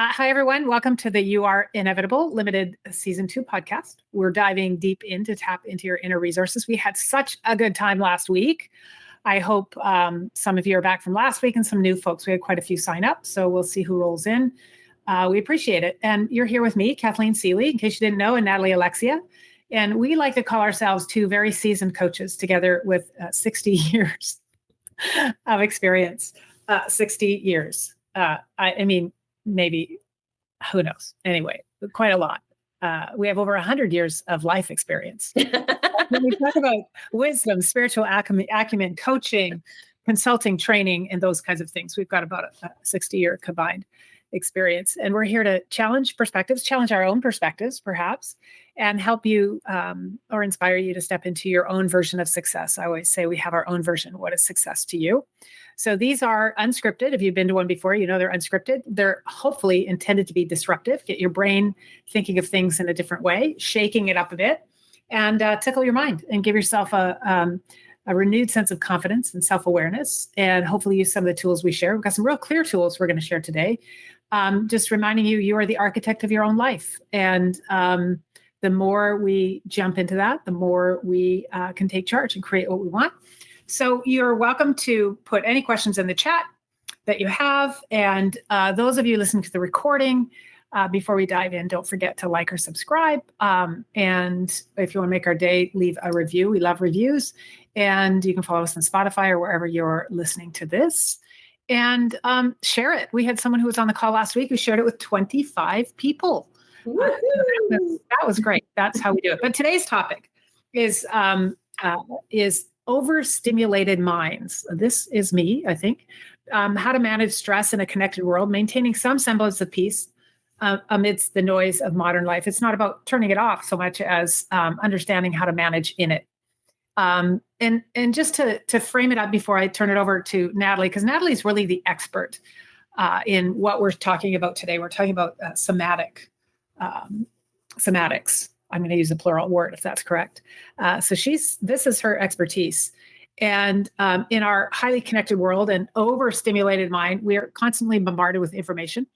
Hi, everyone. Welcome to the You Are Inevitable Limited Season 2 podcast. We're diving deep in to tap into your inner resources. We had such a good time last week. I hope some of you are back from last week and some new folks. We had quite a few sign up, so we'll see who rolls in. We appreciate it. And you're here with me, Kathleen Seeley, in case you didn't know, and Natalie, Alexia. And we like to call ourselves two very seasoned coaches together with 60 years of experience. 60 years. I mean, maybe, who knows? Anyway, quite a lot. We have over 100 years of life experience. When we talk about wisdom, spiritual acumen, coaching, consulting, training, and those kinds of things, we've got about a 60-year combined experience. And we're here to challenge perspectives, challenge our own perspectives, perhaps, and help you or inspire you to step into your own version of success. I always say we have our own version. What is success to you? So these are unscripted. If you've been to one before, you know they're unscripted. They're hopefully intended to be disruptive, get your brain thinking of things in a different way, shaking it up a bit, and tickle your mind and give yourself a renewed sense of confidence and self-awareness, and hopefully use some of the tools we share. We've got some real clear tools we're going to share today. Just reminding you are the architect of your own life. And the more we jump into that, the more we can take charge and create what we want. So you're welcome to put any questions in the chat that you have. And those of you listening to the recording, before we dive in, don't forget to like or subscribe. And if you want to make our day, leave a review. We love reviews. And you can follow us on Spotify or wherever you're listening to this. And share it. We had someone who was on the call last week who shared it with 25 people. That was great. That's how we do it. But today's topic is overstimulated minds. This is me, I think. How to manage stress in a connected world, maintaining some semblance of peace amidst the noise of modern life. It's not about turning it off so much as understanding how to manage in it. And just to frame it up before I turn it over to Natalie, because Natalie's really the expert in what we're talking about today. We're talking about somatics. I'm going to use a plural word if that's correct. So this is her expertise. And in our highly connected world and overstimulated mind, we are constantly bombarded with information,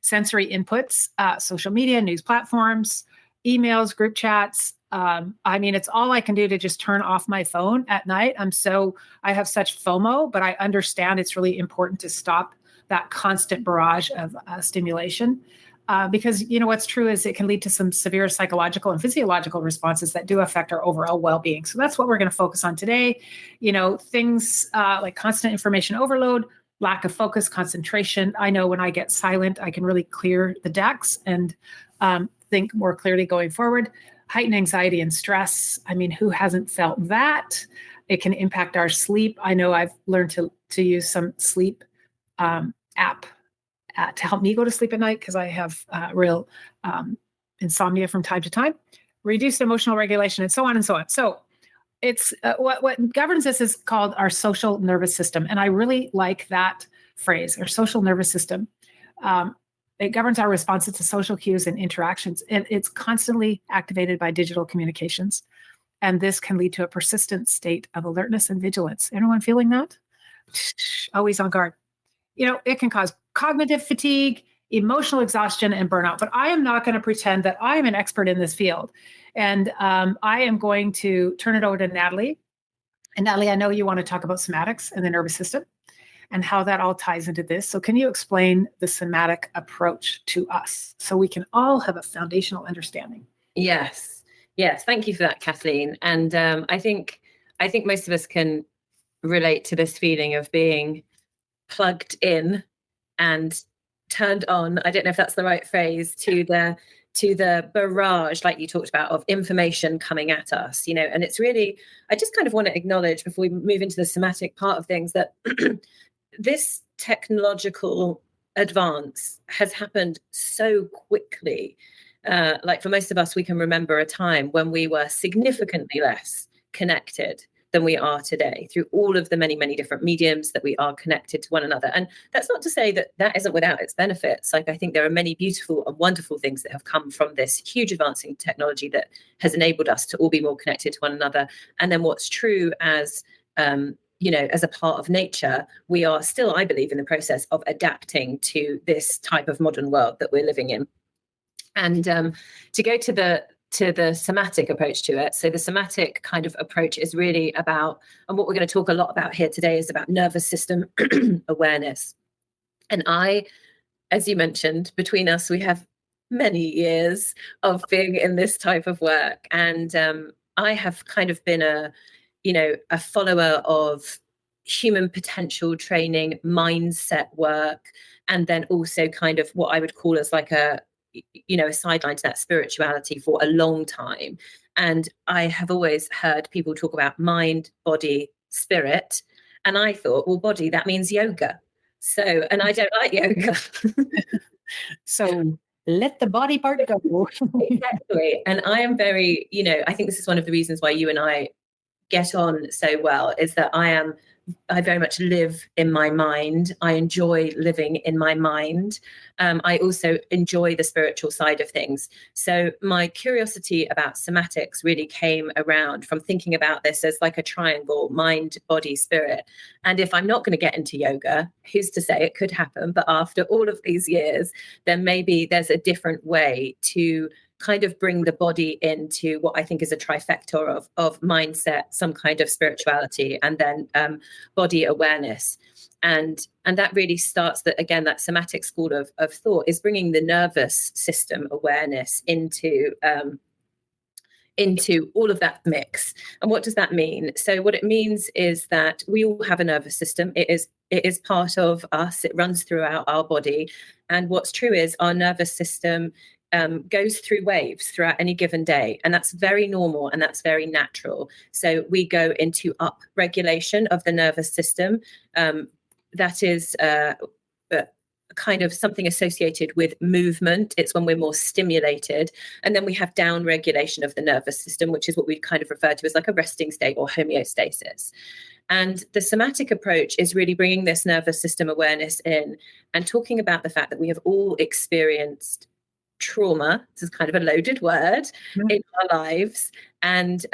sensory inputs, social media, news platforms, emails, group chats. I mean, it's all I can do to just turn off my phone at night. I have such FOMO, but I understand it's really important to stop that constant barrage of stimulation. Because, you know, what's true is it can lead to some severe psychological and physiological responses that do affect our overall well-being. So that's what we're going to focus on today. You know, things like constant information overload, lack of focus, concentration. I know when I get silent, I can really clear the decks and think more clearly going forward. Heightened anxiety and stress. I mean, who hasn't felt that? It can impact our sleep. I know I've learned to use some sleep app to help me go to sleep at night because I have real insomnia from time to time, reduced emotional regulation, and so on and so on. So it's what governs this is called our social nervous system. And I really like that phrase, our social nervous system. It governs our responses to social cues and interactions. And it's constantly activated by digital communications. And this can lead to a persistent state of alertness and vigilance. Anyone feeling that? Always on guard. You know, it can cause cognitive fatigue, emotional exhaustion, and burnout. But I am not going to pretend that I am an expert in this field. And I am going to turn it over to Natalie. And Natalie, I know you want to talk about somatics and the nervous system and how that all ties into this. So can you explain the somatic approach to us so we can all have a foundational understanding? Yes. Thank you for that, Kathleen. And I think most of us can relate to this feeling of being plugged in and turned on. I don't know if that's the right phrase, to the barrage, like you talked about, of information coming at us, you know. And it's really, I just kind of want to acknowledge before we move into the somatic part of things that this technological advance has happened so quickly. Like for most of us, we can remember a time when we were significantly less connected than we are today through all of the many, many different mediums that we are connected to one another. And that's not to say that that isn't without its benefits. Like I think there are many beautiful and wonderful things that have come from this huge advancing technology that has enabled us to all be more connected to one another. And then what's true as as a part of nature, we are still, I believe, in the process of adapting to this type of modern world that we're living in. And to go to the somatic approach to it. So the somatic kind of approach is really about, and what we're going to talk a lot about here today is about nervous system awareness. And as you mentioned, between us, we have many years of being in this type of work. And I have kind of been a follower of human potential training, mindset work, and then also kind of what I would call as like a sideline to that spirituality for a long time. And I have always heard people talk about mind, body, spirit. And I thought, well, body, that means yoga. So, and I don't like yoga. So let the body part go. Exactly. And I am very, I think this is one of the reasons why you and I get on so well, is that I very much live in my mind. I enjoy living in my mind. I also enjoy the spiritual side of things. So my curiosity about somatics really came around from thinking about this as like a triangle: mind, body, spirit. And if I'm not going to get into yoga, who's to say it could happen? But after all of these years, then maybe there's a different way to kind of bring the body into what I think is a trifecta of mindset, some kind of spirituality, and then body awareness. And that really starts that somatic school of thought is bringing the nervous system awareness into all of that mix. And what does that mean? So what it means is that we all have a nervous system. It is part of us. It runs throughout our body. And what's true is our nervous system goes through waves throughout any given day. And that's very normal and that's very natural. So we go into up regulation of the nervous system. That is kind of something associated with movement. It's when we're more stimulated. And then we have down regulation of the nervous system, which is what we kind of refer to as like a resting state or homeostasis. And the somatic approach is really bringing this nervous system awareness in and talking about the fact that we have all experienced trauma. This is kind of a loaded word in our lives. And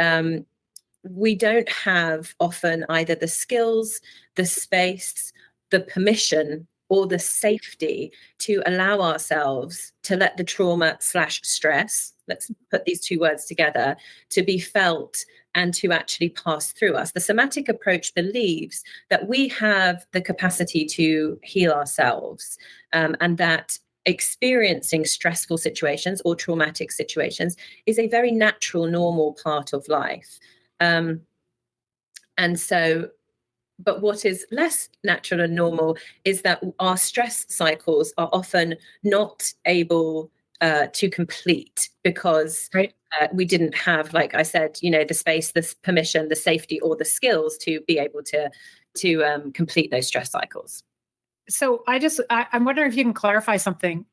we don't have often either the skills, the space, the permission, or the safety to allow ourselves to let the trauma/stress, let's put these two words together, to be felt and to actually pass through us. The somatic approach believes that we have the capacity to heal ourselves, and that experiencing stressful situations or traumatic situations is a very natural, normal part of life. But what is less natural and normal is that our stress cycles are often not able to complete because we didn't have, like I said, the space, the permission, the safety, or the skills to be able to complete those stress cycles. So I'm wondering if you can clarify something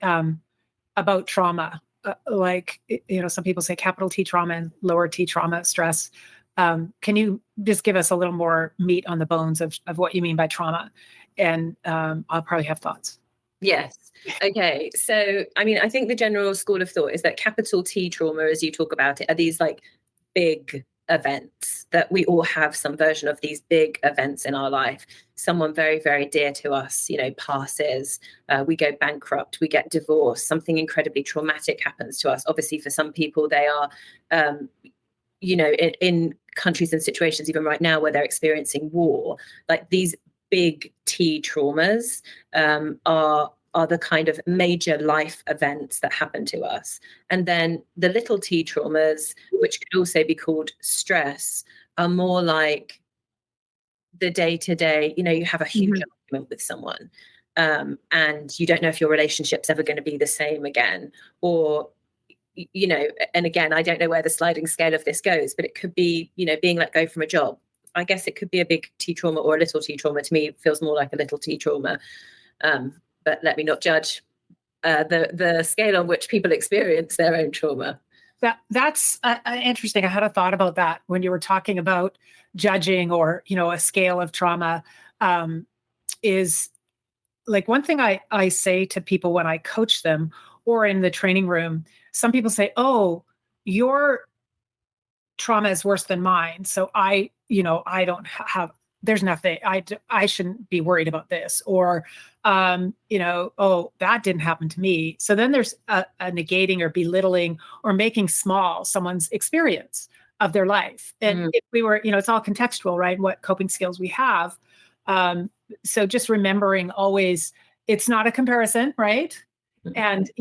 about trauma. Some people say capital T trauma and lower T trauma stress. Can you just give us a little more meat on the bones of what you mean by trauma? And I'll probably have thoughts. Yes. Okay. So, I think the general school of thought is that capital T trauma, as you talk about it, are these like big events, that we all have some version of these big events in our life. Someone very, very dear to us, passes, we go bankrupt, we get divorced, something incredibly traumatic happens to us. Obviously, for some people, they are, in countries and situations, even right now, where they're experiencing war, like these big T traumas are the kind of major life events that happen to us. And then the little T traumas, which could also be called stress, are more like the day-to-day, you have a huge argument with someone, and you don't know if your relationship's ever going to be the same again, or and again, I don't know where the sliding scale of this goes, but it could be, being let go from a job. I guess it could be a big T trauma or a little T trauma. To me, it feels more like a little T trauma. But let me not judge the scale on which people experience their own trauma. That's interesting. I had a thought about that when you were talking about judging or, a scale of trauma. Is like one thing I say to people when I coach them or in the training room. Some people say, "Oh, your trauma is worse than mine, so I don't have there's nothing, I shouldn't be worried about this, or, oh, that didn't happen to me. So then there's a negating or belittling or making small someone's experience of their life. And if we were, it's all contextual, right? What coping skills we have. So just remembering always, it's not a comparison, right? And,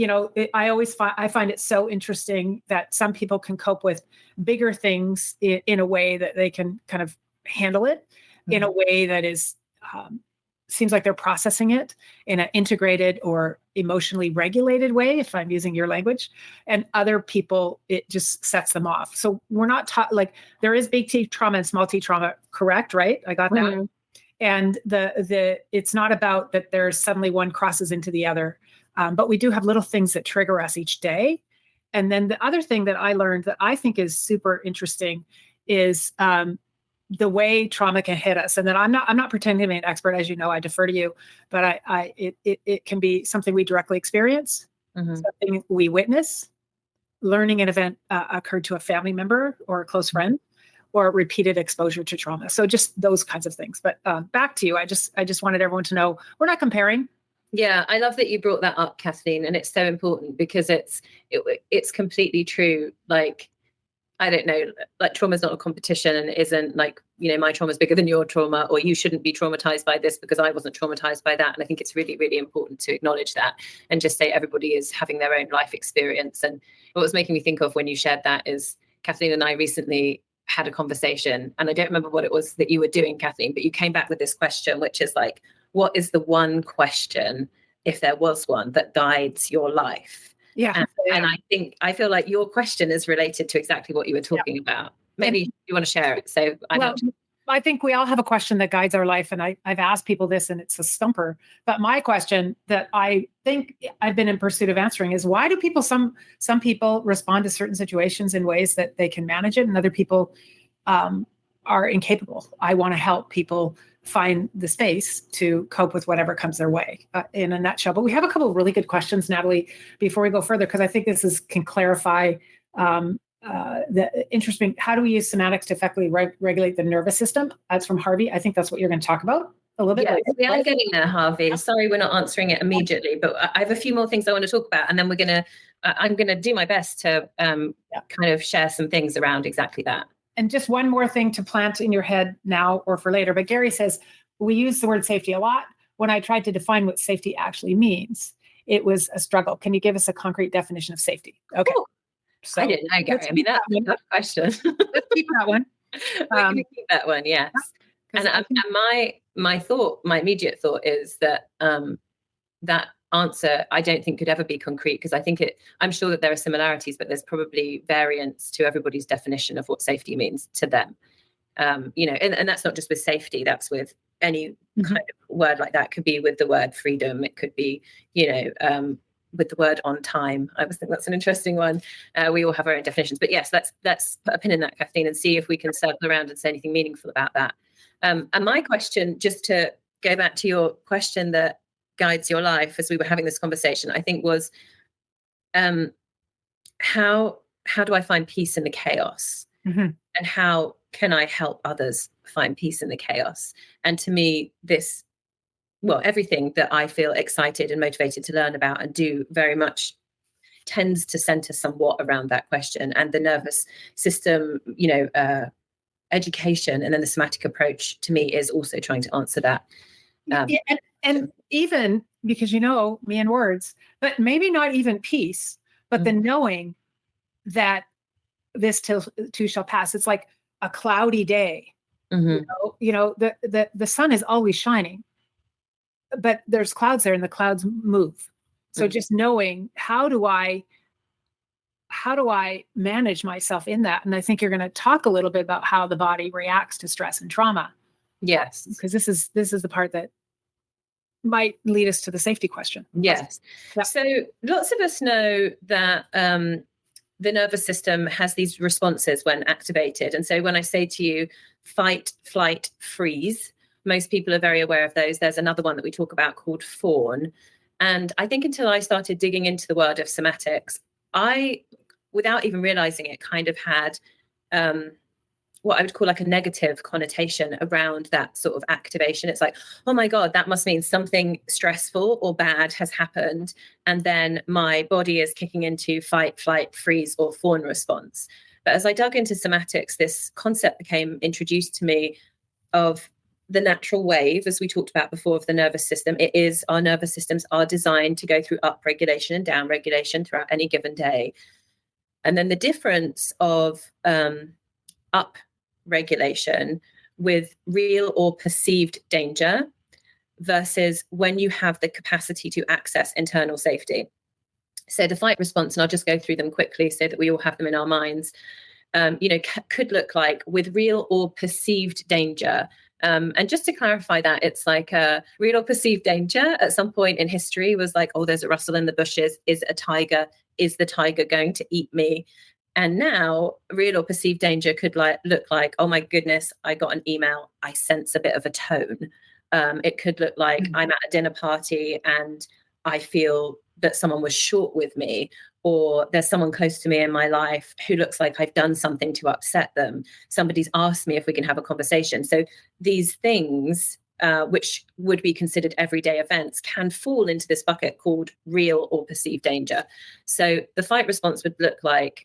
I find it so interesting that some people can cope with bigger things in a way that they can kind of handle it in a way that is, seems like they're processing it in an integrated or emotionally regulated way, if I'm using your language, and other people, it just sets them off. So we're not taught, like, there is big T trauma and small T trauma, correct? Right? I got that. And it's not about that there's suddenly one crosses into the other, but we do have little things that trigger us each day. And then the other thing that I learned that I think is super interesting is the way trauma can hit us. And then I'm not pretending to be an expert, as you know, I defer to you, but it can be something we directly experience, something we witness, learning an event occurred to a family member or a close friend, or repeated exposure to trauma. So just those kinds of things. But back to you. I just wanted everyone to know we're not comparing. Yeah, I love that you brought that up, Kathleen, and it's so important because it's completely true. Like, I don't know, like, trauma is not a competition, and it isn't like, my trauma is bigger than your trauma, or you shouldn't be traumatized by this because I wasn't traumatized by that. And I think it's really, really important to acknowledge that and just say everybody is having their own life experience. And what was making me think of when you shared that is Kathleen and I recently had a conversation, and I don't remember what it was that you were doing, Kathleen, but you came back with this question, which is like, what is the one question, if there was one, that guides your life? Yeah. And I feel like your question is related to exactly what you were talking about. Maybe you want to share it. So I think we all have a question that guides our life. And I've asked people this, and it's a stumper. But my question that I think I've been in pursuit of answering is, why do some people respond to certain situations in ways that they can manage it, and other people are incapable? I want to help people find the space to cope with whatever comes their way, in a nutshell. But we have a couple of really good questions, Natalie, before we go further, because I think this can clarify the interesting, how do we use somatics to effectively regulate the nervous system? That's from Harvey. I think that's what you're going to talk about a little bit later. We are getting there, Harvey. Sorry, we're not answering it immediately, but I have a few more things I want to talk about, and then I'm going to do my best to kind of share some things around exactly that. And just one more thing to plant in your head now or for later. But Gary says, we use the word safety a lot. When I tried to define what safety actually means, it was a struggle. Can you give us a concrete definition of safety? Okay. Ooh, so I didn't know, Gary. I mean, that's a tough question. Let's keep that one. We're going to keep that one, yes. And my immediate thought is that that answer, I don't think could ever be concrete, because I'm sure that there are similarities, but there's probably variance to everybody's definition of what safety means to them. And that's not just with safety, that's with any kind of word like that. It could be with the word freedom. It could be, with the word on time. I always think that's an interesting one. We all have our own definitions, but yes, let's put a pin in that, Kathleen, and see if we can circle around and say anything meaningful about that. And my question, just to go back to your question that guides your life, as we were having this conversation, I think was, how do I find peace in the chaos? And how can I help others find peace in the chaos? And to me, everything that I feel excited and motivated to learn about and do very much tends to center somewhat around that question. And the nervous system, education, and then the somatic approach, to me, is also trying to answer that. And even because, me and words, but maybe not even peace, but the knowing that this too shall pass. It's like a cloudy day. The sun is always shining, but there's clouds there, and the clouds move. So just knowing, how do I manage myself in that? And I think you're going to talk a little bit about how the body reacts to stress and trauma. Yes, because this is the part that might lead us to the safety question. Yes. Yeah. So lots of us know that the nervous system has these responses when activated. And so when I say to you, fight, flight, freeze, most people are very aware of those. There's another one that we talk about called fawn. And I think until I started digging into the world of somatics, I, without even realizing it, kind of had what I would call like a negative connotation around that sort of activation. It's like, oh my God, that must mean something stressful or bad has happened. And then my body is kicking into fight, flight, freeze, or fawn response. But as I dug into somatics, this concept became introduced to me of the natural wave, as we talked about before, of the nervous system. It is, our nervous systems are designed to go through up regulation and down regulation throughout any given day. And then the difference of up regulation with real or perceived danger versus when you have the capacity to access internal safety. So the fight response, and I'll just go through them quickly so that we all have them in our minds, could look like with real or perceived danger. And just to clarify that, it's like a real or perceived danger at some point in history was like, oh, there's a rustle in the bushes. Is it a tiger? Is the tiger going to eat me? And now real or perceived danger could look like, oh my goodness, I got an email. I sense a bit of a tone. It could look like I'm at a dinner party and I feel that someone was short with me, or there's someone close to me in my life who looks like I've done something to upset them. Somebody's asked me if we can have a conversation. So these things, which would be considered everyday events, can fall into this bucket called real or perceived danger. So the fight response would look like,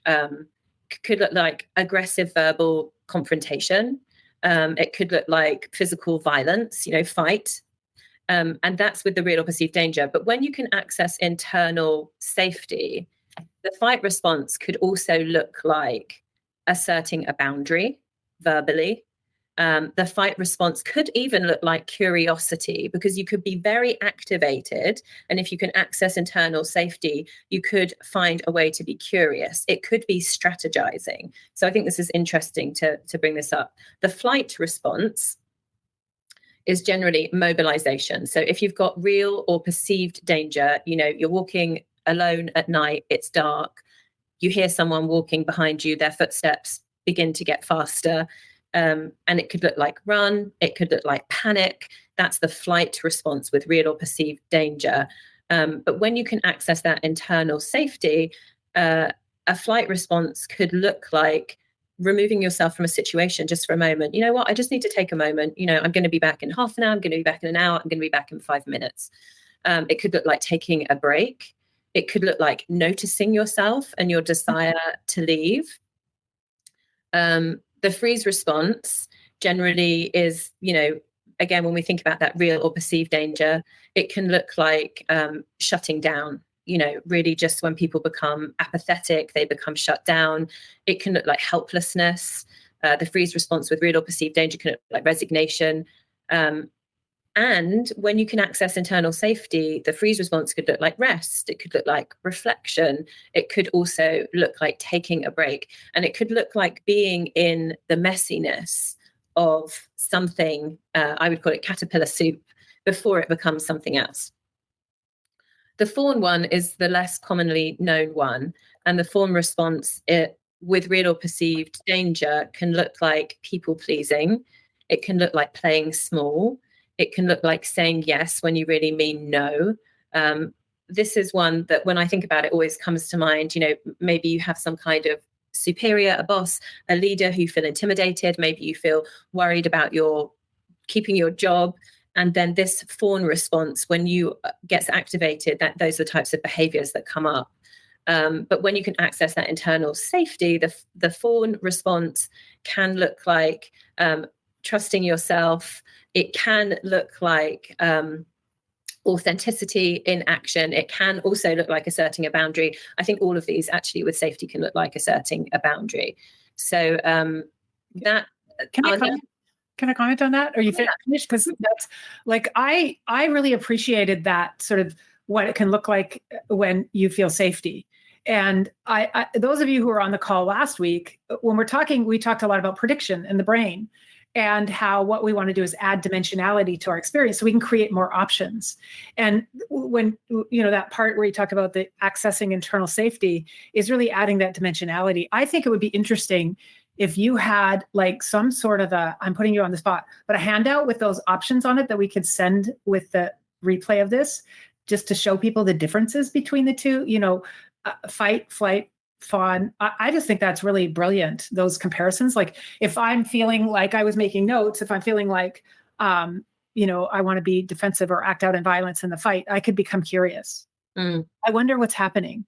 could look like aggressive verbal confrontation. It could look like physical violence, fight. And that's with the real or perceived danger. But when you can access internal safety, the fight response could also look like asserting a boundary verbally. The fight response could even look like curiosity, because you could be very activated. And if you can access internal safety, you could find a way to be curious. It could be strategizing. So I think this is interesting to bring this up. The flight response is generally mobilization. So if you've got real or perceived danger, you're walking alone at night, it's dark, you hear someone walking behind you, their footsteps begin to get faster. And it could look like run, it could look like panic. That's the flight response with real or perceived danger. But when you can access that internal safety, a flight response could look like removing yourself from a situation just for a moment. You know what? I just need to take a moment. I'm going to be back in half an hour. I'm going to be back in an hour. I'm going to be back in 5 minutes. It could look like taking a break. It could look like noticing yourself and your desire to leave. The freeze response generally is, again, when we think about that real or perceived danger, it can look like shutting down. Really just when people become apathetic, they become shut down. It can look like helplessness. The freeze response with real or perceived danger can look like resignation. And when you can access internal safety, the freeze response could look like rest. It could look like reflection. It could also look like taking a break. And it could look like being in the messiness of something, I would call it caterpillar soup, before it becomes something else. The fawn one is the less commonly known one. And the fawn response with real or perceived danger can look like people pleasing. It can look like playing small. It can look like saying yes when you really mean no. This is one that when I think about it, always comes to mind. Maybe you have some kind of superior, a boss, a leader who you feel intimidated. Maybe you feel worried about keeping your job. And then this fawn response, when you gets activated, those are the types of behaviors that come up. But when you can access that internal safety, the fawn response can look like trusting yourself. It can look like authenticity in action. It can also look like asserting a boundary. I think all of these actually with safety can look like asserting a boundary. So that Can I comment on that? Are you finished? Because that's like, I really appreciated that sort of what it can look like when you feel safety. And I those of you who were on the call last week, when we talked a lot about prediction in the brain and how what we want to do is add dimensionality to our experience so we can create more options. And when, that part where you talk about the accessing internal safety is really adding that dimensionality. I think it would be interesting if you had like some sort of I'm putting you on the spot, but a handout with those options on it that we could send with the replay of this, just to show people the differences between the two, fight, flight, fun. I just think that's really brilliant, those comparisons. Like if I'm feeling like I was making notes, if I'm feeling like, I want to be defensive or act out in violence in the fight, I could become curious. I wonder what's happening.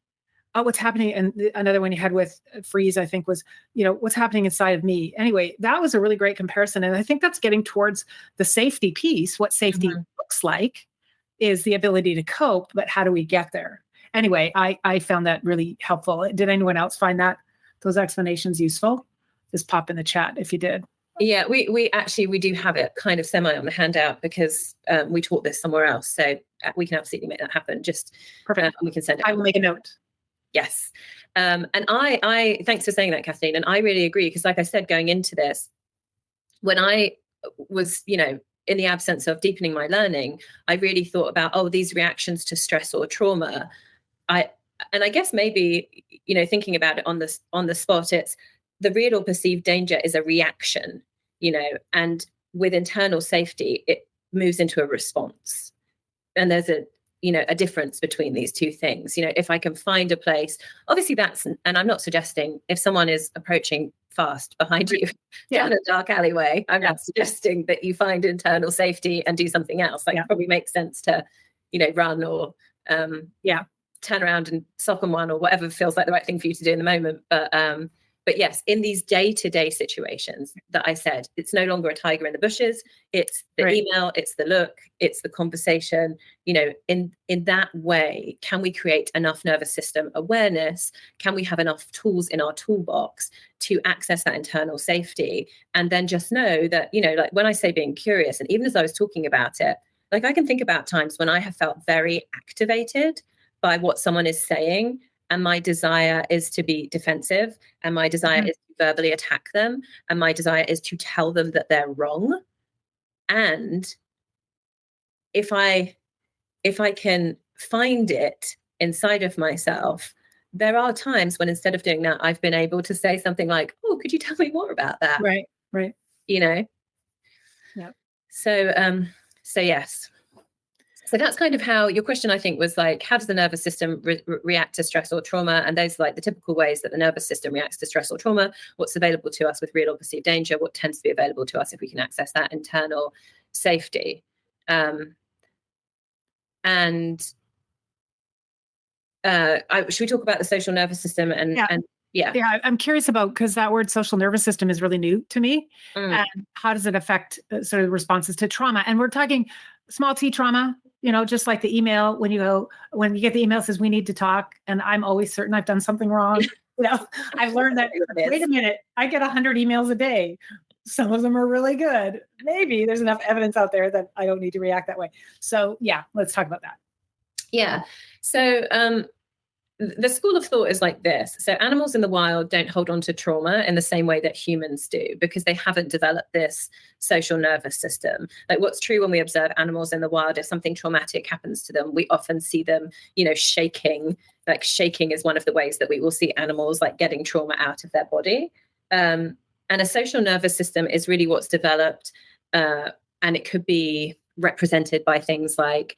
What's happening. And another one you had with freeze, I think was, what's happening inside of me. Anyway, that was a really great comparison. And I think that's getting towards the safety piece. What safety looks like is the ability to cope, but how do we get there? Anyway, I found that really helpful. Did anyone else find those explanations useful? Just pop in the chat if you did. Yeah, we do have it kind of semi on the handout because we taught this somewhere else. So we can absolutely make that happen. Just perfect. We can send it. I will make a note. Yes. And I thanks for saying that, Kathleen. And I really agree because like I said, going into this, when I was, in the absence of deepening my learning, I really thought about, these reactions to stress or trauma. I guess maybe, thinking about it on the spot, it's the real or perceived danger is a reaction, and with internal safety, it moves into a response. And there's a difference between these two things. If I can find a place, obviously and I'm not suggesting if someone is approaching fast behind you down a dark alleyway, I'm not suggesting that you find internal safety and do something else. It probably makes sense to, run or, turn around and sock on one or whatever feels like the right thing for you to do in the moment. But yes, in these day-to-day situations that I said, it's no longer a tiger in the bushes. It's the email, it's the look, it's the conversation. In that way, can we create enough nervous system awareness? Can we have enough tools in our toolbox to access that internal safety? And then just know that, like when I say being curious, and even as I was talking about it, like I can think about times when I have felt very activated by what someone is saying, and my desire is to be defensive, and my desire is to verbally attack them, and my desire is to tell them that they're wrong. And if I can find it inside of myself, there are times when instead of doing that, I've been able to say something like, "Oh, could you tell me more about that?" Right. Yeah. So yes. So that's kind of how your question, I think, was like, how does the nervous system react to stress or trauma? And those are like the typical ways that the nervous system reacts to stress or trauma, what's available to us with real or perceived danger, what tends to be available to us if we can access that internal safety. Should we talk about the social nervous system? I'm curious about, because that word social nervous system is really new to me. And how does it affect sort of responses to trauma? And we're talking small t trauma, just like the email, when you get the email says we need to talk, and I'm always certain I've done something wrong. I've learned that, wait a minute, I get 100 emails a day. Some of them are really good. Maybe there's enough evidence out there that I don't need to react that way. So let's talk about that. Yeah. So the school of thought is like this. So animals in the wild don't hold on to trauma in the same way that humans do, because they haven't developed this social nervous system. Like what's true when we observe animals in the wild, if something traumatic happens to them, we often see them, shaking. Like shaking is one of the ways that we will see animals like getting trauma out of their body. And a social nervous system is really what's developed. And it could be represented by things like,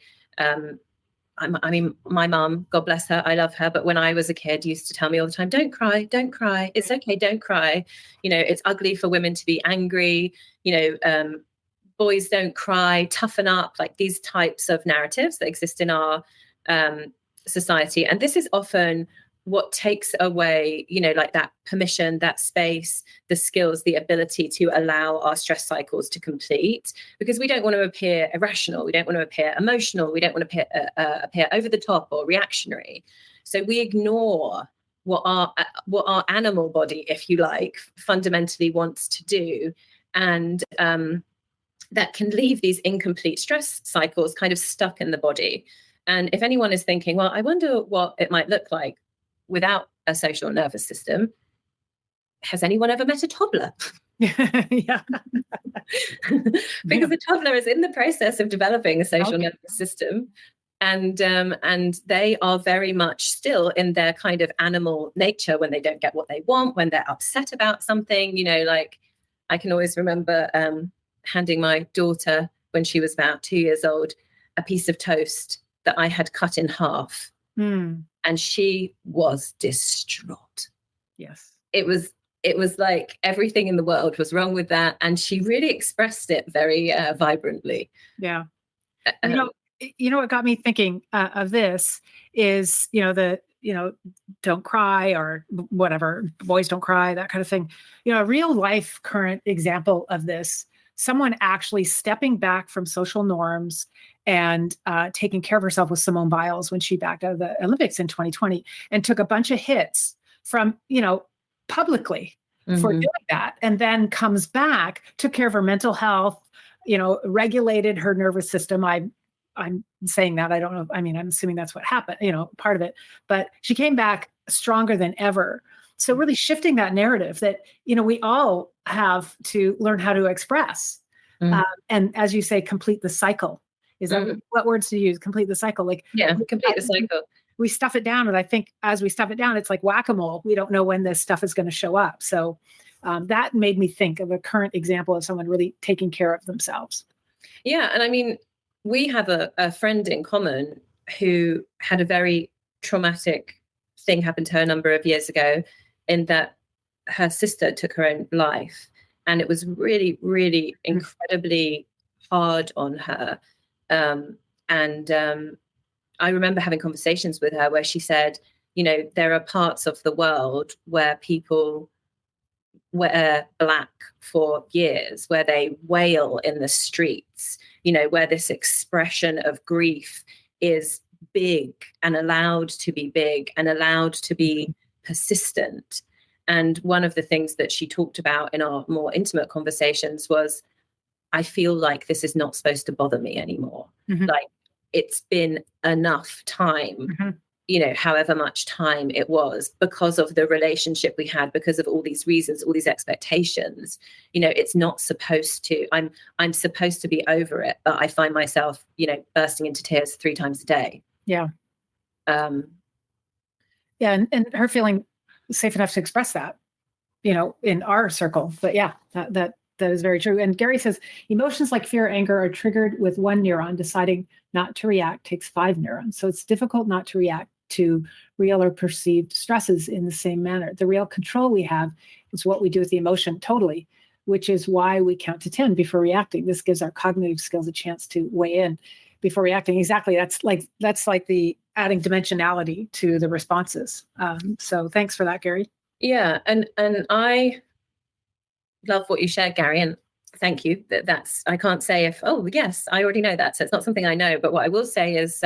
my mom, God bless her, I love her, but when I was a kid, used to tell me all the time, don't cry. It's okay, don't cry. It's ugly for women to be angry. Boys don't cry, toughen up, like these types of narratives that exist in our society. And this is often what takes away, like that permission, that space, the skills, the ability to allow our stress cycles to complete, because we don't want to appear irrational. We don't want to appear emotional. We don't want to appear over the top or reactionary. So we ignore what our animal body, if you like, fundamentally wants to do. And that can leave these incomplete stress cycles kind of stuck in the body. And if anyone is thinking, well, I wonder what it might look like without a social nervous system, has anyone ever met a toddler? Yeah. Because a toddler is in the process of developing a social nervous system, and they are very much still in their kind of animal nature when they don't get what they want, when they're upset about something. Like I can always remember handing my daughter, when she was about 2 years old, a piece of toast that I had cut in half. and she was distraught. Yes. It was like everything in the world was wrong with that, and she really expressed it very vibrantly. Yeah. What got me thinking of this is, don't cry, or whatever, boys don't cry, that kind of thing. A real life current example of this, someone actually stepping back from social norms and taking care of herself, with Simone Biles, when she backed out of the Olympics in 2020 and took a bunch of hits from, publicly for doing that, and then comes back, took care of her mental health, regulated her nervous system. I'm saying that, I don't know. I mean, I'm assuming that's what happened, part of it, but she came back stronger than ever. So really shifting that narrative that, we all have to learn how to express. And as you say, complete the cycle. Is that what words to use? Complete the cycle. Like, complete the cycle. We stuff it down. And I think as we stuff it down, it's like whack-a-mole. We don't know when this stuff is going to show up. So that made me think of a current example of someone really taking care of themselves. Yeah. And I mean, we have a friend in common who had a very traumatic thing happen to her a number of years ago, in that her sister took her own life. And it was really, really incredibly hard on her. I remember having conversations with her where she said, there are parts of the world where people wear black for years, where they wail in the streets, where this expression of grief is big and allowed to be big and allowed to be persistent. And one of the things that she talked about in our more intimate conversations was, I feel like this is not supposed to bother me anymore. Like, it's been enough time, however much time it was, because of the relationship we had, because of all these reasons, all these expectations. It's not supposed to, I'm supposed to be over it, but I find myself, bursting into tears 3 times a day. Yeah. And her feeling safe enough to express that, in our circle. But yeah, that is very true. And Gary says, emotions like fear, anger are triggered with one neuron. Deciding not to react takes 5 neurons. So it's difficult not to react to real or perceived stresses in the same manner. The real control we have is what we do with the emotion, totally, which is why we count to 10 before reacting. This gives our cognitive skills a chance to weigh in before reacting. Exactly. That's like the adding dimensionality to the responses. So thanks for that, Gary. Yeah. And I love what you shared, Gary, and thank you. That's, I can't say if, oh yes, I already know that. So it's not something I know, but what I will say is,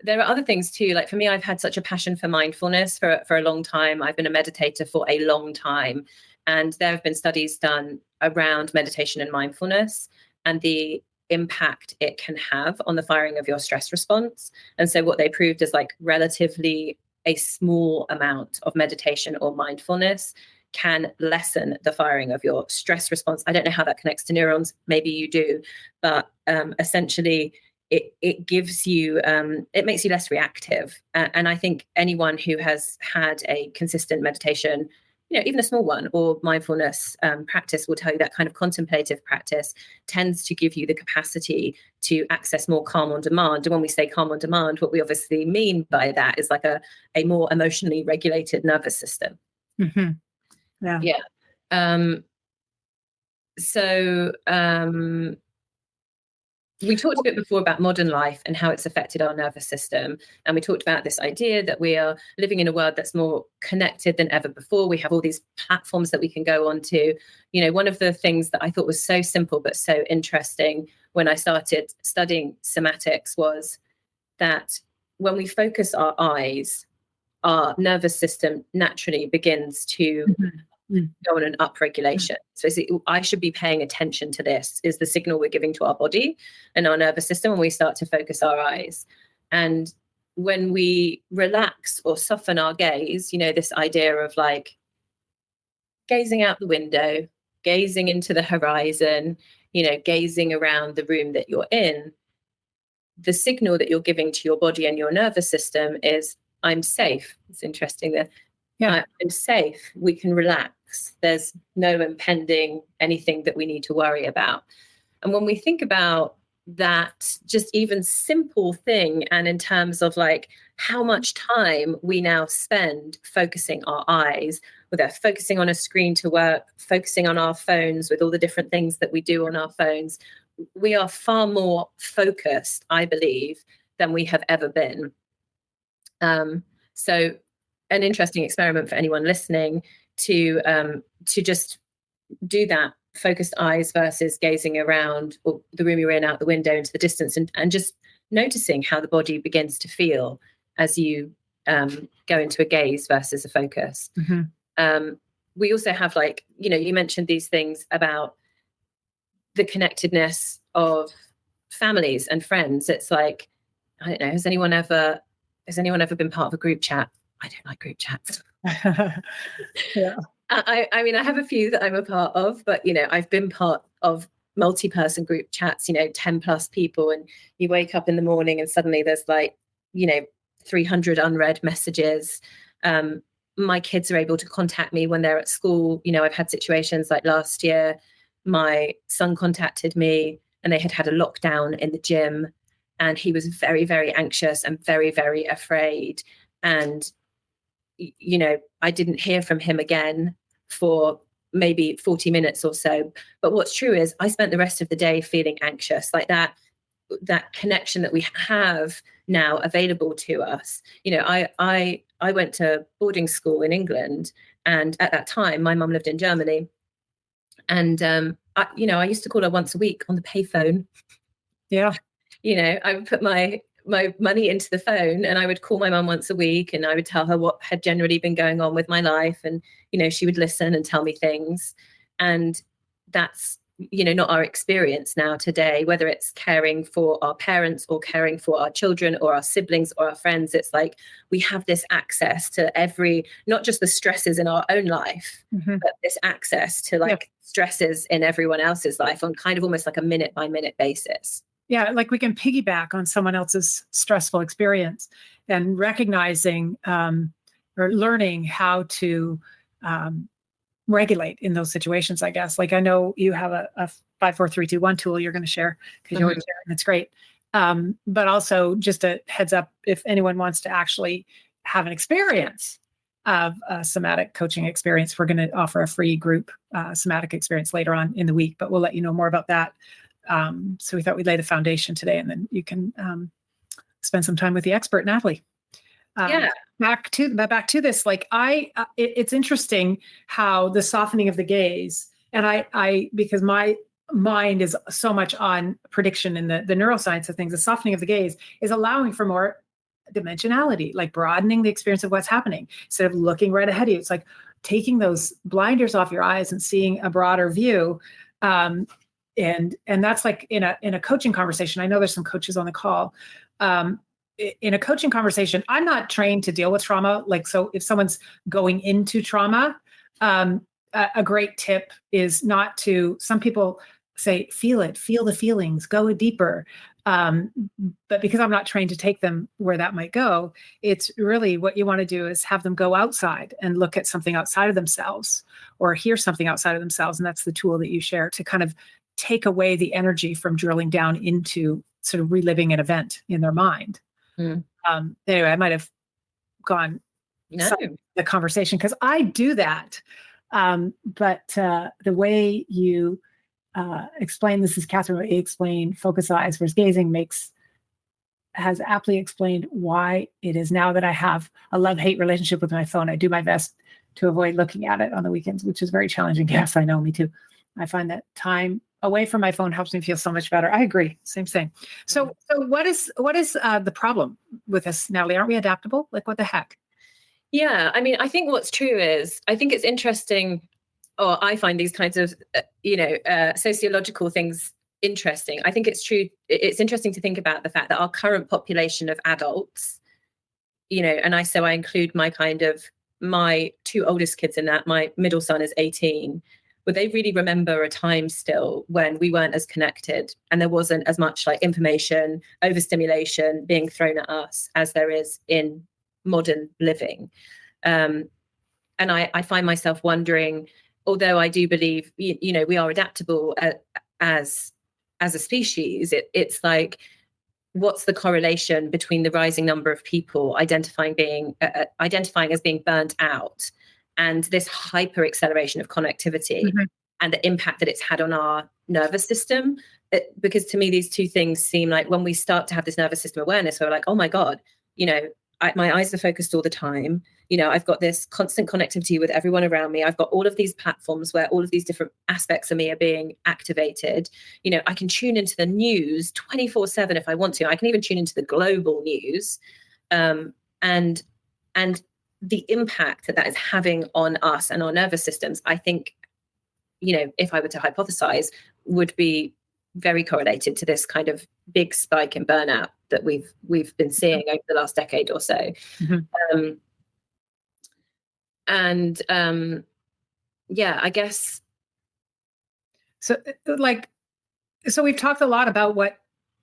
there are other things too. Like for me, I've had such a passion for mindfulness for a long time. I've been a meditator for a long time. And there have been studies done around meditation and mindfulness and the impact it can have on the firing of your stress response. And so what they proved is, like, relatively a small amount of meditation or mindfulness can lessen the firing of your stress response. I don't know how that connects to neurons. Maybe you do, but essentially it gives you, it makes you less reactive. And I think anyone who has had a consistent meditation, even a small one, or mindfulness practice, will tell you that kind of contemplative practice tends to give you the capacity to access more calm on demand. And when we say calm on demand, what we obviously mean by that is like a more emotionally regulated nervous system. Yeah. We talked a bit before about modern life and how it's affected our nervous system. And we talked about this idea that we are living in a world that's more connected than ever before. We have all these platforms that we can go on to. One of the things that I thought was so simple but so interesting when I started studying somatics was that when we focus our eyes, our nervous system naturally begins to go on an upregulation. So I should be paying attention to this, is the signal we're giving to our body and our nervous system when we start to focus our eyes. And when we relax or soften our gaze, this idea of like gazing out the window, gazing into the horizon, gazing around the room that you're in, the signal that you're giving to your body and your nervous system is, I'm safe. It's interesting that I'm safe. We can relax. There's no impending anything that we need to worry about. And when we think about that, just even simple thing, and in terms of like how much time we now spend focusing our eyes, whether focusing on a screen to work, focusing on our phones with all the different things that we do on our phones. We are far more focused, I believe, than we have ever been. So an interesting experiment for anyone listening to just do that focused eyes versus gazing around or the room you're in, out the window, into the distance, and just noticing how the body begins to feel as you go into a gaze versus a focus. We also have, like, you mentioned these things about the connectedness of families and friends. It's like, I don't know, has anyone ever been part of a group chat? I don't like group chats. Yeah. I mean, I have a few that I'm a part of, but I've been part of multi-person group chats, 10 plus people, and you wake up in the morning and suddenly there's 300 unread messages. My kids are able to contact me when they're at school. I've had situations like last year, my son contacted me and they had a lockdown in the gym, and he was very, very anxious and very, very afraid. And I didn't hear from him again for maybe 40 minutes or so. But what's true is I spent the rest of the day feeling anxious, like that connection that we have now available to us. I went to boarding school in England, and at that time my mum lived in Germany, and I used to call her once a week on the payphone. Yeah. I would put my money into the phone, and I would call my mum once a week, and I would tell her what had generally been going on with my life, and she would listen and tell me things. And that's not our experience now today, whether it's caring for our parents or caring for our children or our siblings or our friends. It's like we have this access to not just the stresses in our own life, but this access to stresses in everyone else's life on kind of almost like a minute by minute basis. Yeah, like we can piggyback on someone else's stressful experience, and recognizing or learning how to regulate in those situations, I guess. Like, I know you have a 5, 4, 3, 2, 1 tool you're going to share, because you always share, and it's great. But also, just a heads up, if anyone wants to actually have an experience of a somatic coaching experience, we're going to offer a free group somatic experience later on in the week, but we'll let you know more about that. So we thought we'd lay the foundation today, and then you can spend some time with the expert, Natalie. Back to this, like it's interesting how the softening of the gaze, and I because my mind is so much on prediction and the neuroscience of things, the softening of the gaze is allowing for more dimensionality, like broadening the experience of what's happening. Instead of looking right ahead of you, it's like taking those blinders off your eyes and seeing a broader view. And that's like in a coaching conversation. I know there's some coaches on the call. In a coaching conversation, I'm not trained to deal with trauma. Like, so if someone's going into trauma, a great tip is not to, some people say, feel the feelings, go deeper. But because I'm not trained to take them where that might go, it's really what you want to do is have them go outside and look at something outside of themselves, or hear something outside of themselves. And that's the tool that you share to kind of take away the energy from drilling down into sort of reliving an event in their mind. Anyway, I might have gone the conversation because I do that. But the way you explain, this is Catherine, explain focus eyes versus gazing has aptly explained why it is now that I have a love-hate relationship with my phone. I do my best to avoid looking at it on the weekends, which is very challenging. Yes, I know, me too. I find that time away from my phone helps me feel so much better. I agree. Same thing. So what is the problem with us, Natalie? Aren't we adaptable? Like, what the heck? Yeah. I mean, I think what's true is, I think it's interesting, or I find these kinds of, sociological things interesting. I think it's true. It's interesting to think about the fact that our current population of adults, and I include my 2 oldest kids in that. My middle son is 18. But they really remember a time still when we weren't as connected, and there wasn't as much like information, overstimulation being thrown at us as there is in modern living. And I find myself wondering, although I do believe, we are adaptable as a species, it's like what's the correlation between the rising number of people identifying as being burnt out and this hyper acceleration of connectivity and the impact that it's had on our nervous system? Because to me, these two things seem like, when we start to have this nervous system awareness, we're like, oh my God, my eyes are focused all the time. I've got this constant connectivity with everyone around me. I've got all of these platforms where all of these different aspects of me are being activated. I can tune into the news 24/7 if I want to. I can even tune into the global news. And the impact that is having on us and our nervous systems, I think, if I were to hypothesize, would be very correlated to this kind of big spike in burnout that we've been seeing over the last decade or so. I guess. So we've talked a lot about what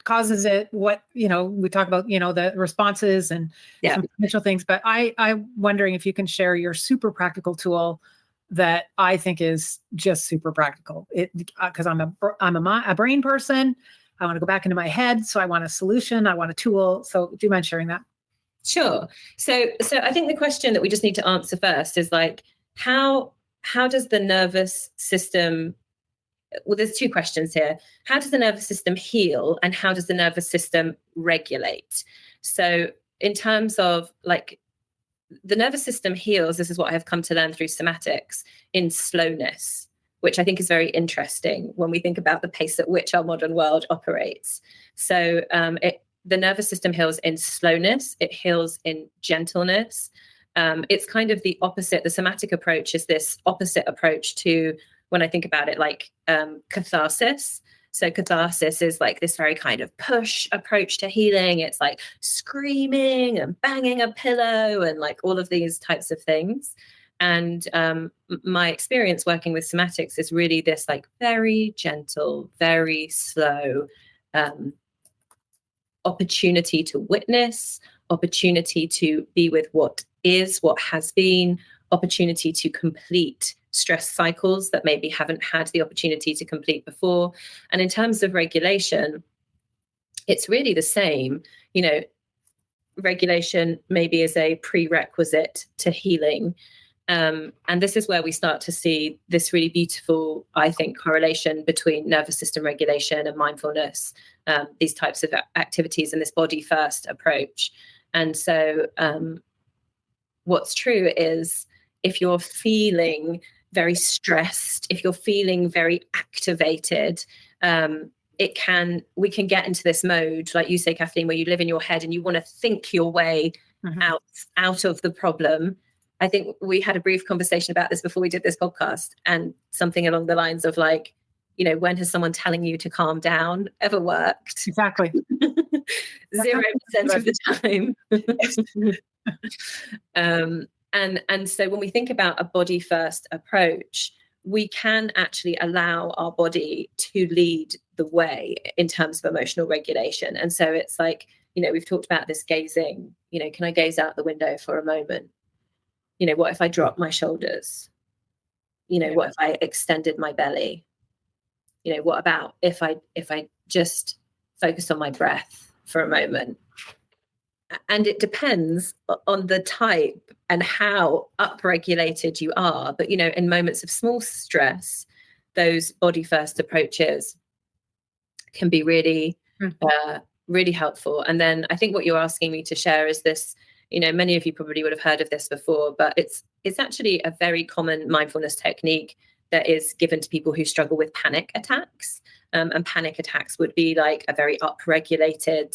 causes it, what, we talk about, the responses and some potential things, but I'm wondering if you can share your super practical tool that I think is just super practical. Because I'm a brain person. I want to go back into my head. So I want a solution. I want a tool. So do you mind sharing that? Sure. So I think the question that we just need to answer first is like, how does the nervous system, well, there's two questions here. How does the nervous system heal and how does the nervous system regulate? So in terms of like, the nervous system heals, this is what I have come to learn through somatics, in slowness, which I think is very interesting when we think about the pace at which our modern world operates. So the nervous system heals in slowness, it heals in gentleness. It's kind of the opposite. The somatic approach is this opposite approach to, when I think about it, like catharsis. So catharsis is like this very kind of push approach to healing. It's like screaming and banging a pillow and like all of these types of things. And my experience working with somatics is really this like very gentle, very slow opportunity to witness, opportunity to be with what is, what has been, opportunity to complete stress cycles that maybe haven't had the opportunity to complete before. And in terms of regulation, it's really the same. Regulation maybe is a prerequisite to healing. And this is where we start to see this really beautiful, I think, correlation between nervous system regulation and mindfulness, these types of activities and this body first approach. And so what's true is, if you're feeling very stressed, if you're feeling very activated, we can get into this mode, like you say, Kathleen, where you live in your head and you want to think your way out of the problem. I think we had a brief conversation about this before we did this podcast, and something along the lines of like, when has someone telling you to calm down ever worked? Exactly. 0% of the time. And so when we think about a body first approach, we can actually allow our body to lead the way in terms of emotional regulation. And so it's like, we've talked about this gazing, can I gaze out the window for a moment? What if I drop my shoulders? What if I extended my belly? What about if I just focused on my breath for a moment? And it depends on the type and how upregulated you are. But, in moments of small stress, those body first approaches can be really, really helpful. And then I think what you're asking me to share is this, many of you probably would have heard of this before, but it's actually a very common mindfulness technique that is given to people who struggle with panic attacks. And panic attacks would be like a very upregulated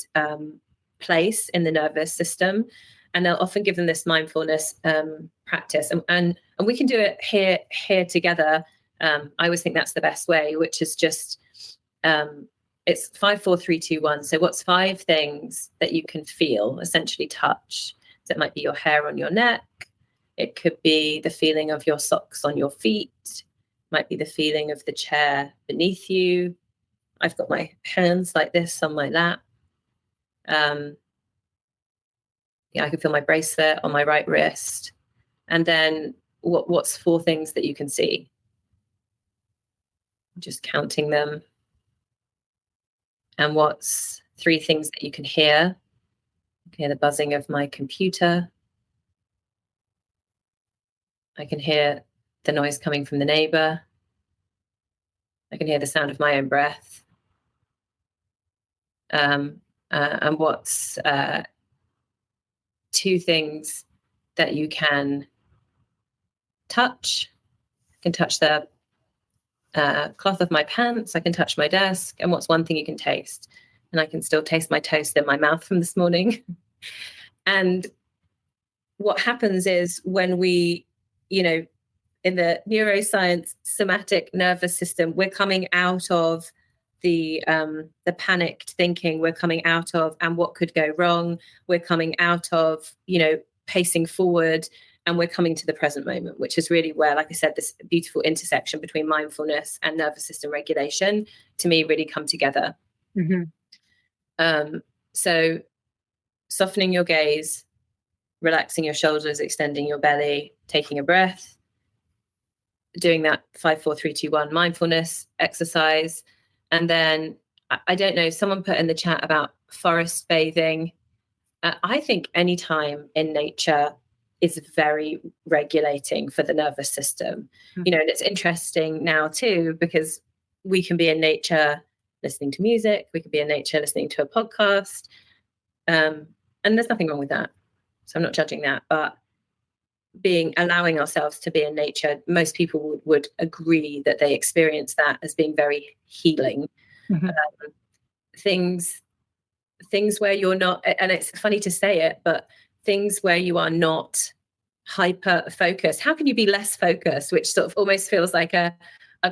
place in the nervous system, and they'll often give them this mindfulness practice, and we can do it here together. I always think that's the best way, which is just it's 5, 4, 3, 2, 1. So what's 5 things that you can feel, essentially touch? So it might be your hair on your neck, it could be the feeling of your socks on your feet, it might be the feeling of the chair beneath you. I've got my hands like this on my lap. I can feel my bracelet on my right wrist. And then what's 4 things that you can see? Just counting them. And what's 3 things that you can hear. You can hear the buzzing of my computer. I can hear the noise coming from the neighbor. I can hear the sound of my own breath. And what's 2 things that you can touch? I can touch the cloth of my pants. I can touch my desk. And what's 1 thing you can taste? And I can still taste my toast in my mouth from this morning. And what happens is when we, in the neuroscience somatic nervous system, we're coming out of the panicked thinking, we're coming out of, and what could go wrong, we're coming out of, pacing forward, and we're coming to the present moment, which is really where, like I said, this beautiful intersection between mindfulness and nervous system regulation, to me, really come together. So softening your gaze, relaxing your shoulders, extending your belly, taking a breath, doing that 5, 4, 3, 2, 1 mindfulness exercise. And then, I don't know, someone put in the chat about forest bathing. I think any time in nature is very regulating for the nervous system. And it's interesting now too, because we can be in nature listening to music, we could be in nature listening to a podcast, and there's nothing wrong with that. So I'm not judging that, but allowing ourselves to be in nature, most people would agree that they experience that as being very healing. Things where you're not, and it's funny to say it, but things where you are not hyper focused. How can you be less focused? Which sort of almost feels like a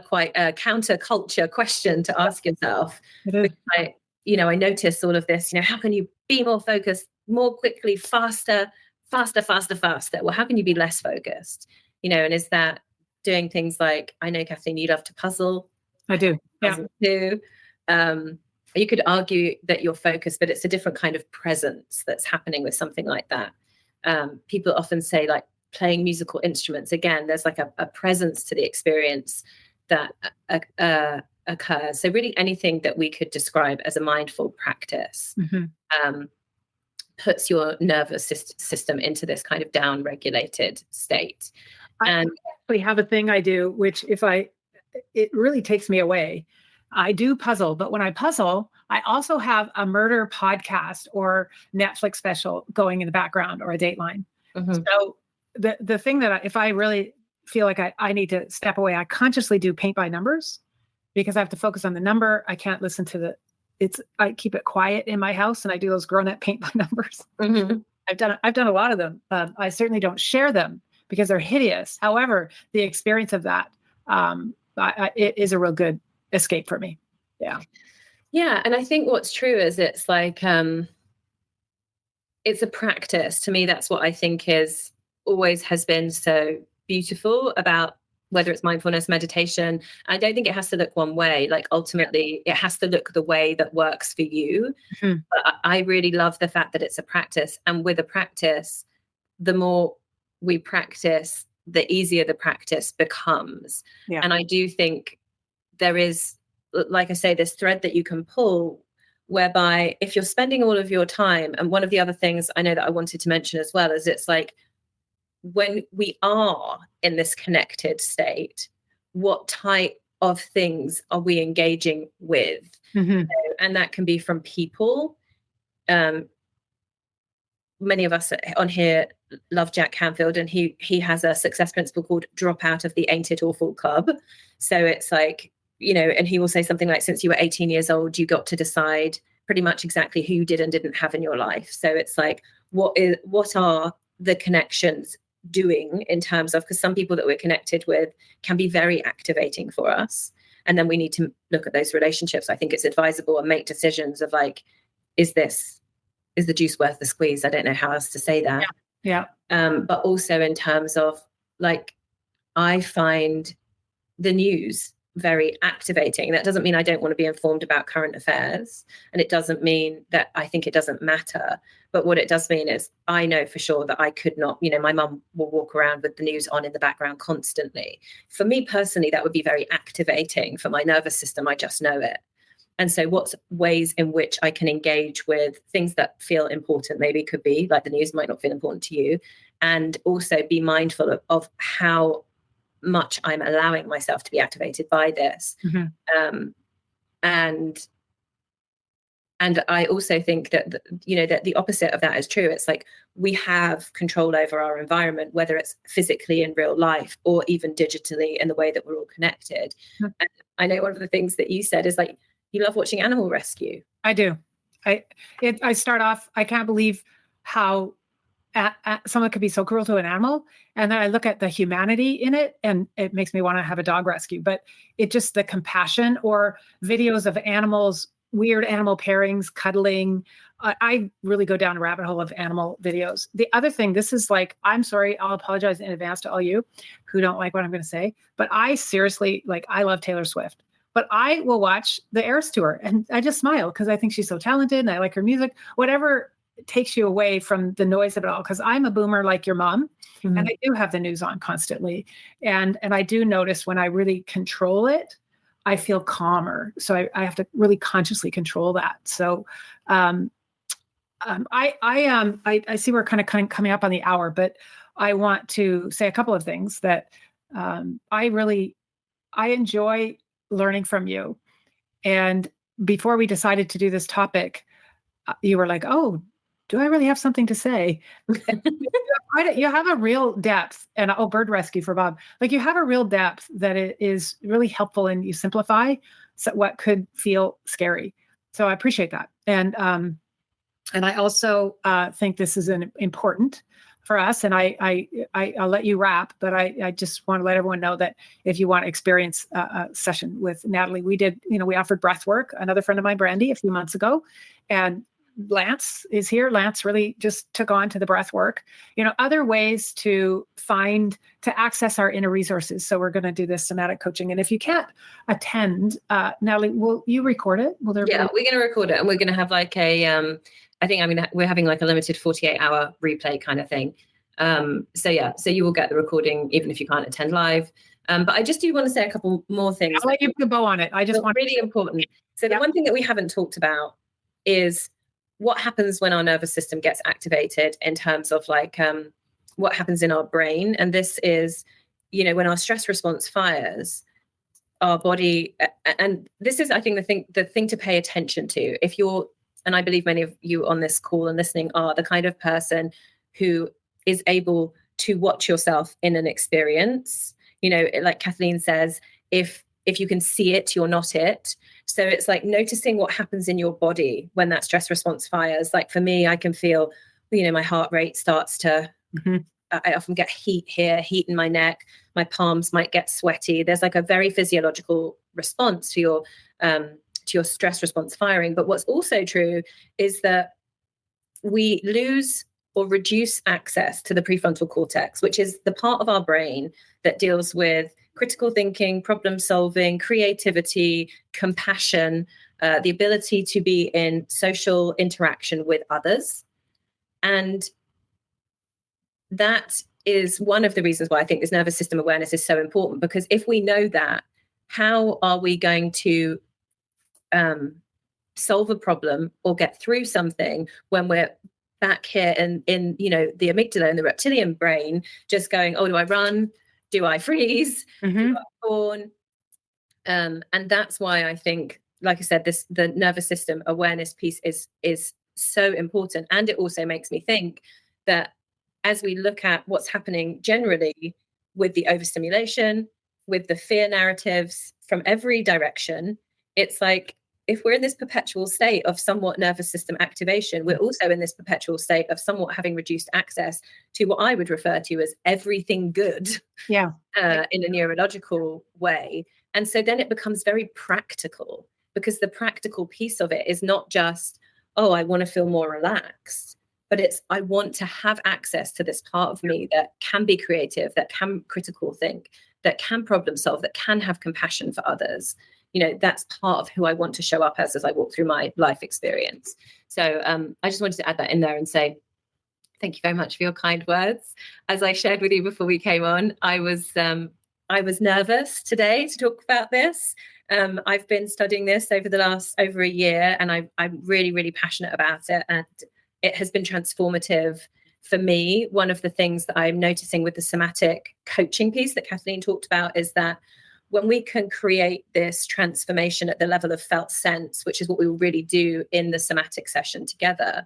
quite a counterculture question to ask yourself. I notice all of this, how can you be more focused, more quickly, faster? Well, how can you be less focused? And is that doing things like, I know, Kathleen, you love to puzzle. I do. Yeah. Too. You could argue that you're focused, but it's a different kind of presence that's happening with something like that. People often say, like, playing musical instruments. Again, there's like a presence to the experience that occurs. So really anything that we could describe as a mindful practice puts your nervous system into this kind of down-regulated state. And I actually have a thing I do, which it really takes me away. I do puzzle, but when I puzzle, I also have a murder podcast or Netflix special going in the background, or a Dateline. So the thing that if I really feel like I need to step away, I consciously do paint by numbers, because I have to focus on the number. I can't listen to I keep it quiet in my house, and I do those grown-up paint by numbers. I've done a lot of them. I certainly don't share them because they're hideous. However, the experience of that, it is a real good escape for me. Yeah. And I think what's true is it's like, it's a practice. To me, that's what I think always has been so beautiful about whether it's mindfulness, meditation. I don't think it has to look one way. Like, ultimately, it has to look the way that works for you. But I really love the fact that it's a practice. And with a practice, the more we practice, the easier the practice becomes. And I do think there is, like I say, this thread that you can pull, whereby if you're spending all of your time, and one of the other things I know that I wanted to mention as well is, it's like, when we are in this connected state, what type of things are we engaging with? And that can be from people. Many of us on here love Jack Canfield, and he has a success principle called drop out of the Ain't It Awful Club. So it's like, and he will say something like, since you were 18 years old, you got to decide pretty much exactly who you did and didn't have in your life. So it's like, what are the connections doing in terms of, because some people that we're connected with can be very activating for us, and then we need to look at those relationships. I think it's advisable and make decisions of like, is the juice worth the squeeze? I don't know how else to say that. But also in terms of, like, I find the news very activating. That doesn't mean I don't want to be informed about current affairs, and it doesn't mean that I think it doesn't matter. But what it does mean is, I know for sure that I could not, my mum will walk around with the news on in the background constantly. For me personally, that would be very activating for my nervous system. I just know it. And so what's ways in which I can engage with things that feel important, maybe could be like the news might not feel important to you, and also be mindful of how much I'm allowing myself to be activated by this. And I also think that, that the opposite of that is true. It's like we have control over our environment, whether it's physically in real life or even digitally in the way that we're all connected. And I know one of the things that you said is like, you love watching animal rescue. I do. I start off, I can't believe how someone could be so cruel to an animal. And then I look at the humanity in it, and it makes me want to have a dog rescue. But it just, the compassion, or videos of animals, weird animal pairings, cuddling. I really go down a rabbit hole of animal videos. The other thing, this is like, I'm sorry, I'll apologize in advance to all you who don't like what I'm going to say, but I seriously, like, I love Taylor Swift. But I will watch the Eras Tour and I just smile because I think she's so talented and I like her music. Whatever takes you away from the noise of it all, because I'm a boomer like your mom, and I do have the news on constantly. And I do notice when I really control it, I feel calmer. So I have to really consciously control that. So I see we're kind of coming up on the hour, but I want to say a couple of things that I enjoy learning from you. And before we decided to do this topic, you were like, oh, do I really have something to say? You have a real depth, and bird rescue for Bob. Like, you have a real depth that it is really helpful, and you simplify what could feel scary. So I appreciate that. And I also think this is important for us. And I'll let you wrap, but I just want to let everyone know that if you want to experience a session with Natalie, we offered breath work, another friend of mine, Brandy, a few months ago, and Lance is here. Lance really just took on to the breath work, other ways to access our inner resources. So we're going to do this somatic coaching. And if you can't attend, Natalie, will you record it? We're going to record it, and we're going to have like we're having like a limited 48-hour replay kind of thing. So you will get the recording even if you can't attend live. But I just do want to say a couple more things. I'll let you put a bow on it. I just want really important. So the one thing that we haven't talked about is what happens when our nervous system gets activated, in terms of like what happens in our brain. And this is, when our stress response fires, our body, and this is, I think, the thing to pay attention to. If you're, and I believe many of you on this call and listening are the kind of person who is able to watch yourself in an experience, like Kathleen says, if you can see it, you're not it. So it's like noticing what happens in your body when that stress response fires. Like for me, I can feel, my heart rate starts to, I often get heat here, heat in my neck. My palms might get sweaty. There's like a very physiological response to your stress response firing. But what's also true is that we lose or reduce access to the prefrontal cortex, which is the part of our brain that deals with critical thinking, problem solving, creativity, compassion, the ability to be in social interaction with others. And that is one of the reasons why I think this nervous system awareness is so important, because if we know that, how are we going to solve a problem or get through something when we're back here in the amygdala and the reptilian brain, just going, oh, do I run? Do I freeze? Do I fawn? And that's why I think, like I said, the nervous system awareness piece is so important. And it also makes me think that as we look at what's happening generally with the overstimulation, with the fear narratives from every direction, it's like, if we're in this perpetual state of somewhat nervous system activation, we're also in this perpetual state of somewhat having reduced access to what I would refer to as everything good, in a neurological way. And so then it becomes very practical, because the practical piece of it is not just, oh, I want to feel more relaxed, but it's, I want to have access to this part of me that can be creative, that can critical think, that can problem solve, that can have compassion for others. That's part of who I want to show up as I walk through my life experience. So I just wanted to add that in there and say, thank you very much for your kind words. As I shared with you before we came on, I was I was nervous today to talk about this. I've been studying this over a year, and I'm really, really passionate about it. And it has been transformative for me. One of the things that I'm noticing with the somatic coaching piece that Kathleen talked about is that when we can create this transformation at the level of felt sense, which is what we will really do in the somatic session together,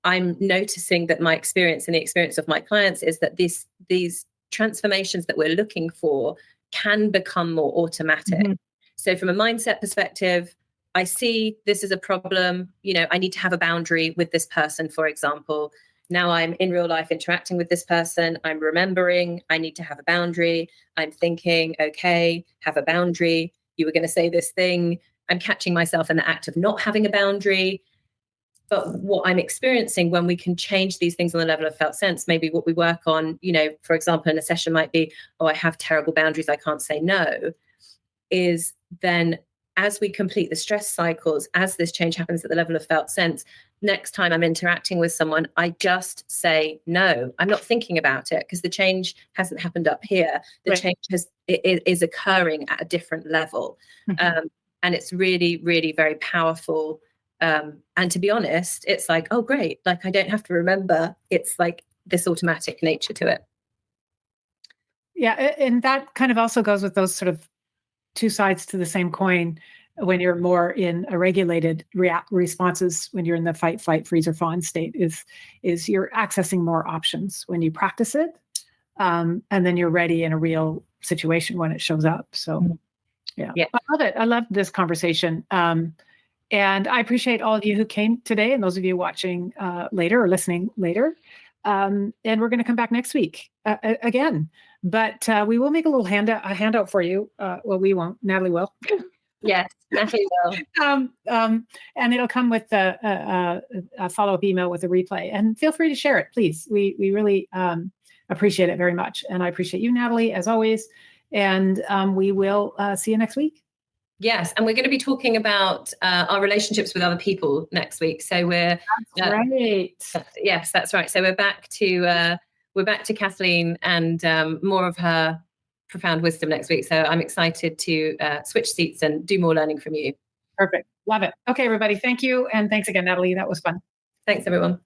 I'm noticing that my experience and the experience of my clients is that these transformations that we're looking for can become more automatic. Mm-hmm. So from a mindset perspective, I see this is a problem. I need to have a boundary with this person, for example. Now I'm in real life interacting with this person. I'm remembering I need to have a boundary. I'm thinking, okay, have a boundary. You were going to say this thing. I'm catching myself in the act of not having a boundary. But what I'm experiencing when we can change these things on the level of felt sense, maybe what we work on, for example, in a session might be, oh, I have terrible boundaries, I can't say no, is then as we complete the stress cycles, as this change happens at the level of felt sense, next time I'm interacting with someone, I just say no. I'm not thinking about it because the change hasn't happened up here. The change is occurring at a different level. Mm-hmm. And it's really, really very powerful. And to be honest, it's like, oh, great. Like, I don't have to remember. It's like this automatic nature to it. Yeah. And that kind of also goes with those sort of two sides to the same coin. When you're more in a regulated responses, when you're in the fight, flight, freeze, or fawn state, is you're accessing more options when you practice it. And then you're ready in a real situation when it shows up. So yeah. I love it. I love this conversation. And I appreciate all of you who came today and those of you watching later or listening later. And we're going to come back next week again. But we will make a little handout for you. Well, we won't. Natalie will. Yes, Natalie will. And it'll come with a follow-up email with a replay. And feel free to share it, please. We really appreciate it very much. And I appreciate you, Natalie, as always. And we will see you next week. Yes, and we're going to be talking about our relationships with other people next week. So that's right. Yes, that's right. So we're back to Kathleen and more of her profound wisdom next week. So I'm excited to switch seats and do more learning from you. Perfect. Love it. Okay, everybody. Thank you. And thanks again, Natalie. That was fun. Thanks, everyone.